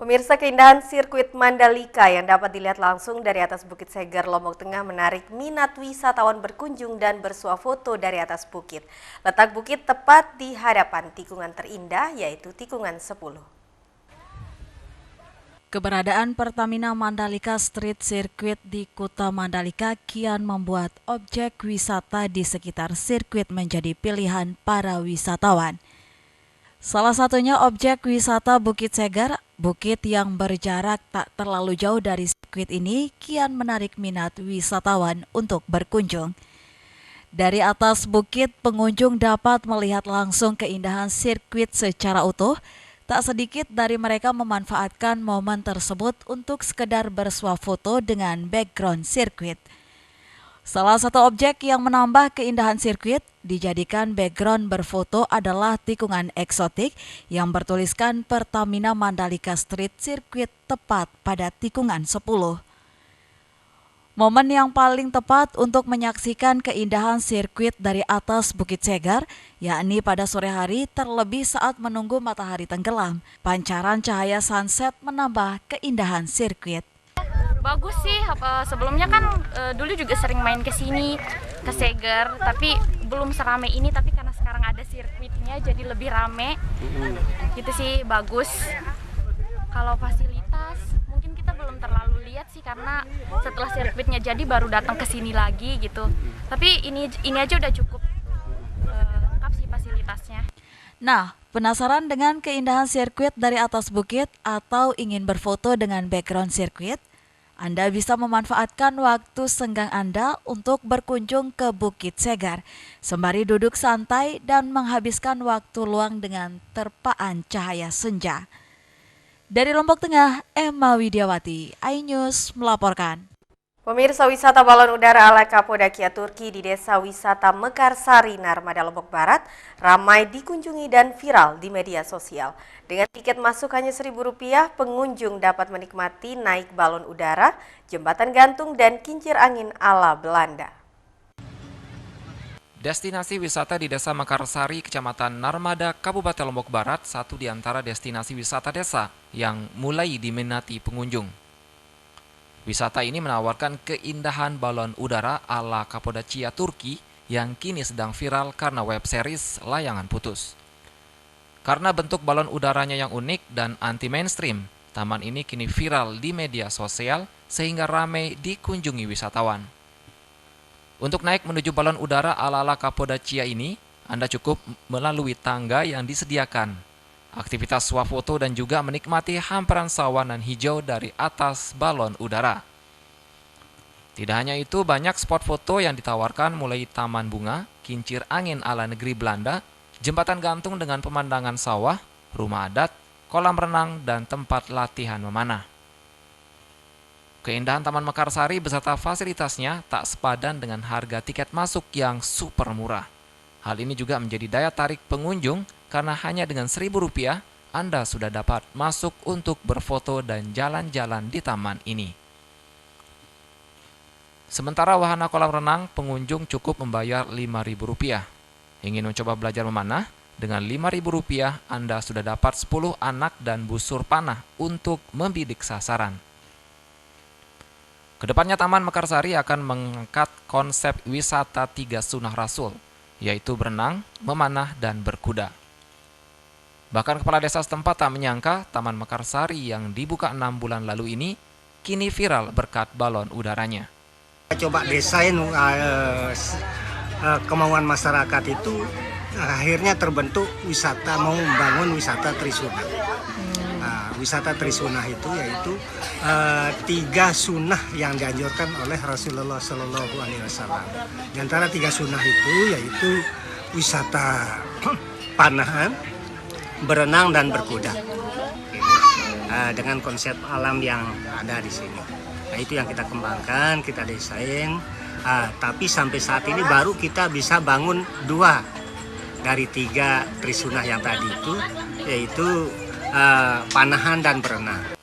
Pemirsa, keindahan sirkuit Mandalika yang dapat dilihat langsung dari atas Bukit Segar, Lombok Tengah menarik minat wisatawan berkunjung dan bersuah foto dari atas bukit. Letak bukit tepat di hadapan tikungan terindah yaitu tikungan 10. Keberadaan Pertamina Mandalika Street Circuit di Kuta Mandalika kian membuat objek wisata di sekitar sirkuit menjadi pilihan para wisatawan. Salah satunya objek wisata Bukit Segar, bukit yang berjarak tak terlalu jauh dari sirkuit ini kian menarik minat wisatawan untuk berkunjung. Dari atas bukit, pengunjung dapat melihat langsung keindahan sirkuit secara utuh. Tak sedikit dari mereka memanfaatkan momen tersebut untuk sekedar bersuah foto dengan background sirkuit. Salah satu objek yang menambah keindahan sirkuit dijadikan background berfoto adalah tikungan eksotik yang bertuliskan Pertamina Mandalika Street Circuit tepat pada tikungan 10. Momen yang paling tepat untuk menyaksikan keindahan sirkuit dari atas Bukit Segar, yakni pada sore hari terlebih saat menunggu matahari tenggelam. Pancaran cahaya sunset menambah keindahan sirkuit. Bagus sih, sebelumnya kan dulu juga sering main ke sini, ke Segar, tapi belum seramai ini, tapi karena sekarang ada sirkuitnya jadi lebih rame. Gitu sih, bagus. Kalau fasilitas mungkin kita belum terlalu lihat sih karena setelah sirkuitnya jadi baru datang ke sini lagi gitu. Tapi ini aja udah cukup lengkap sih fasilitasnya. Nah, penasaran dengan keindahan sirkuit dari atas bukit atau ingin berfoto dengan background sirkuit? Anda bisa memanfaatkan waktu senggang Anda untuk berkunjung ke Bukit Segar, sembari duduk santai dan menghabiskan waktu luang dengan terpaan cahaya senja. Dari Lombok Tengah, Emma Widiawati, iNews melaporkan. Pemirsa, wisata balon udara ala Kapodakia Turki di Desa Wisata Mekarsari, Narmada, Lombok Barat ramai dikunjungi dan viral di media sosial. Dengan tiket masuk hanya Rp1.000, pengunjung dapat menikmati naik balon udara, jembatan gantung, dan kincir angin ala Belanda. Destinasi wisata di Desa Mekarsari, Kecamatan Narmada, Kabupaten Lombok Barat, satu di antara destinasi wisata desa yang mulai diminati pengunjung. Wisata ini menawarkan keindahan balon udara ala Kapodakia Turki yang kini sedang viral karena web series Layangan Putus. Karena bentuk balon udaranya yang unik dan anti-mainstream, taman ini kini viral di media sosial sehingga ramai dikunjungi wisatawan. Untuk naik menuju balon udara ala Kapodakia ini, Anda cukup melalui tangga yang disediakan. Aktivitas swafoto dan juga menikmati hamparan sawanan hijau dari atas balon udara. Tidak hanya itu, banyak spot foto yang ditawarkan mulai taman bunga, kincir angin ala negeri Belanda, jembatan gantung dengan pemandangan sawah, rumah adat, kolam renang, dan tempat latihan memanah. Keindahan Taman Mekarsari beserta fasilitasnya tak sepadan dengan harga tiket masuk yang super murah. Hal ini juga menjadi daya tarik pengunjung karena hanya dengan Rp1.000 Anda sudah dapat masuk untuk berfoto dan jalan-jalan di taman ini. Sementara wahana kolam renang, pengunjung cukup membayar Rp5.000. Ingin mencoba belajar memanah? Dengan Rp5.000 Anda sudah dapat 10 anak dan busur panah untuk membidik sasaran. Kedepannya Taman Mekarsari akan mengangkat konsep wisata 3 sunnah Rasul, yaitu berenang, memanah, dan berkuda. Bahkan kepala desa setempat tak menyangka Taman Mekarsari yang dibuka 6 bulan lalu ini kini viral berkat balon udaranya. Coba desain kemauan masyarakat itu akhirnya terbentuk wisata, mau membangun wisata Trisuna. Wisata Trisuna itu yaitu 3 sunnah yang dianjurkan oleh Rasulullah Shallallahu Alaihi Wasallam. Di antara 3 sunnah itu yaitu wisata panahan, berenang, dan berkuda. Dengan konsep alam yang ada di sini. Nah, itu yang kita kembangkan, kita desain. Tapi sampai saat ini baru kita bisa bangun 2 dari 3 Trisuna yang tadi itu, yaitu panahan dan berenang.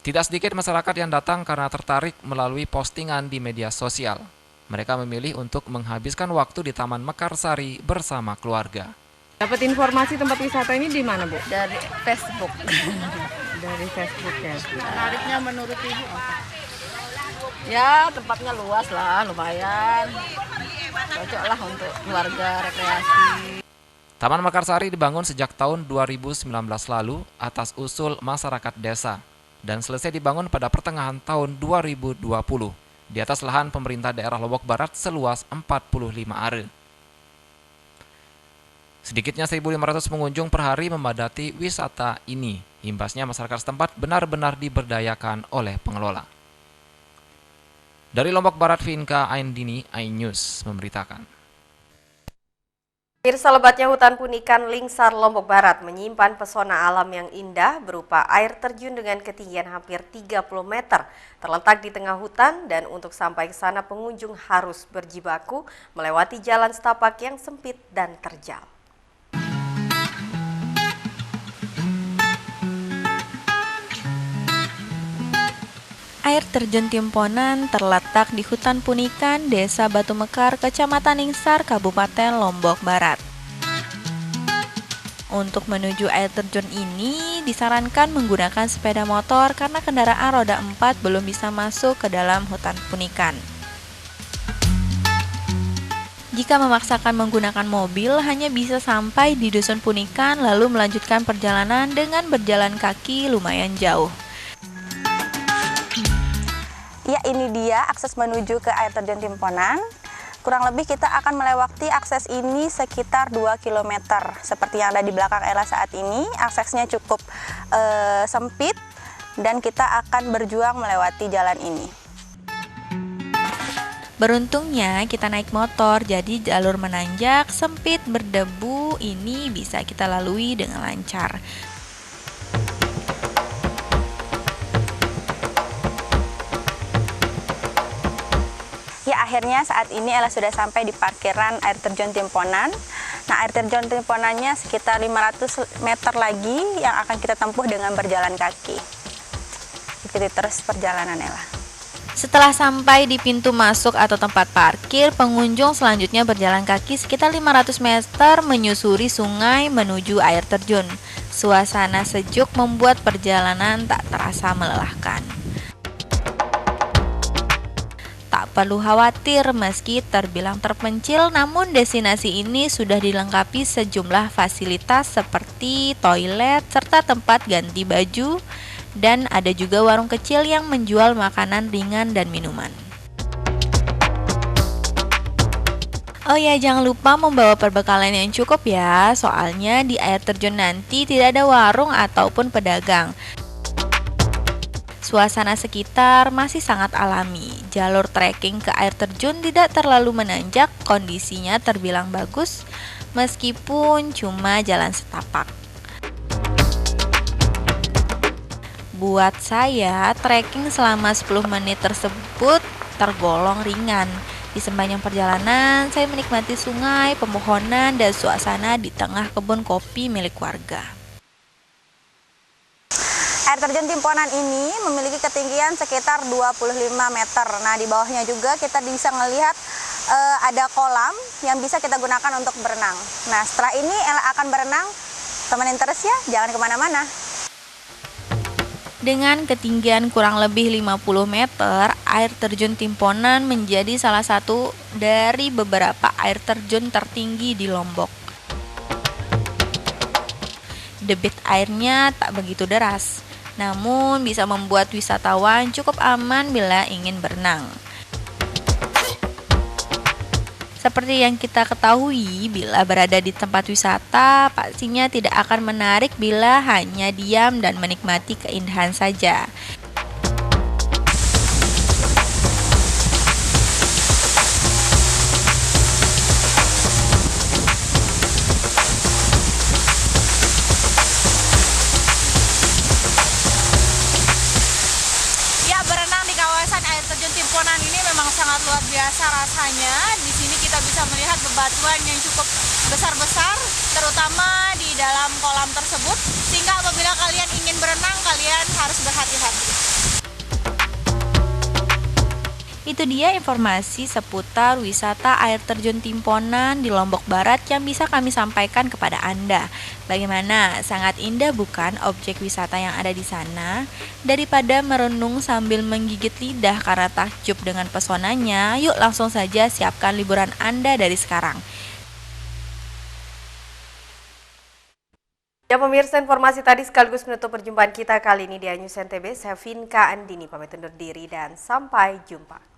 Tidak sedikit masyarakat yang datang karena tertarik melalui postingan di media sosial. Mereka memilih untuk menghabiskan waktu di Taman Mekarsari bersama keluarga. Dapat informasi tempat wisata ini di mana, Bu? Dari Facebook. Dari Facebook ya. Menariknya menurut Ibu apa? Ya tempatnya luas lah, lumayan. Cocok lah untuk keluarga rekreasi. Taman Mekarsari dibangun sejak tahun 2019 lalu atas usul masyarakat desa dan selesai dibangun pada pertengahan tahun 2020 di atas lahan pemerintah daerah Lombok Barat seluas 45 are. Sedikitnya 1.500 pengunjung per hari memadati wisata ini. Imbasnya masyarakat setempat benar-benar diberdayakan oleh pengelola. Dari Lombok Barat, Vinka Aindini, iNews memberitakan. Pemirsa, lebatnya hutan Punikan Lingsar Lombok Barat menyimpan pesona alam yang indah berupa air terjun dengan ketinggian hampir 30 meter. Terletak di tengah hutan dan untuk sampai ke sana pengunjung harus berjibaku melewati jalan setapak yang sempit dan terjal. Air terjun Timponan terletak di hutan Punikan, Desa Batu Mekar, Kecamatan Lingsar, Kabupaten Lombok Barat. Untuk menuju air terjun ini disarankan menggunakan sepeda motor karena kendaraan roda 4 belum bisa masuk ke dalam hutan Punikan. Jika memaksakan menggunakan mobil, hanya bisa sampai di Dusun Punikan lalu melanjutkan perjalanan dengan berjalan kaki lumayan jauh. Ya, ini dia akses menuju ke air terjun Timponan. Kurang lebih kita akan melewati akses ini sekitar 2 km. Seperti yang ada di belakang Ella saat ini, aksesnya cukup sempit dan kita akan berjuang melewati jalan ini. Beruntungnya kita naik motor, jadi jalur menanjak, sempit, berdebu ini bisa kita lalui dengan lancar. Ya, akhirnya saat ini Ella sudah sampai di parkiran air terjun Timponan. Nah, air terjun Timponannya sekitar 500 meter lagi yang akan kita tempuh dengan berjalan kaki. Ikuti terus perjalanan Ella. Setelah sampai di pintu masuk atau tempat parkir, pengunjung selanjutnya berjalan kaki sekitar 500 meter menyusuri sungai menuju air terjun. Suasana sejuk membuat perjalanan tak terasa melelahkan. Tak perlu khawatir meski terbilang terpencil, namun destinasi ini sudah dilengkapi sejumlah fasilitas seperti toilet serta tempat ganti baju, dan ada juga warung kecil yang menjual makanan ringan dan minuman. Oh ya, jangan lupa membawa perbekalan yang cukup ya, soalnya di air terjun nanti tidak ada warung ataupun pedagang. Suasana sekitar masih sangat alami. Jalur trekking ke air terjun tidak terlalu menanjak, kondisinya terbilang bagus meskipun cuma jalan setapak. Buat saya, trekking selama 10 menit tersebut tergolong ringan. Di sepanjang perjalanan, saya menikmati sungai, pepohonan, dan suasana di tengah kebun kopi milik warga. Air terjun Timponan ini memiliki ketinggian sekitar 25 meter. Nah, di bawahnya juga kita bisa melihat ada kolam yang bisa kita gunakan untuk berenang. Nah, setelah ini Ella akan berenang. Temenin terus ya, jangan kemana-mana. Dengan ketinggian kurang lebih 50 meter, air terjun Timponan menjadi salah satu dari beberapa air terjun tertinggi di Lombok. Debit airnya tak begitu deras, namun bisa membuat wisatawan cukup aman bila ingin berenang. Seperti yang kita ketahui, bila berada di tempat wisata, pastinya tidak akan menarik bila hanya diam dan menikmati keindahan saja. Timponan ini memang sangat luar biasa rasanya. Di sini kita bisa melihat bebatuan yang cukup besar-besar, terutama di dalam kolam tersebut, sehingga apabila kalian ingin berenang, kalian harus berhati-hati. Itu dia informasi seputar wisata air terjun Timponan di Lombok Barat yang bisa kami sampaikan kepada Anda. Bagaimana? Sangat indah bukan objek wisata yang ada di sana? Daripada merenung sambil menggigit lidah karena takjub dengan pesonanya, yuk langsung saja siapkan liburan Anda dari sekarang. Ya pemirsa, informasi tadi sekaligus menutup perjumpaan kita kali ini di News NTB. Saya Vinka Andini pamit undur diri dan sampai jumpa.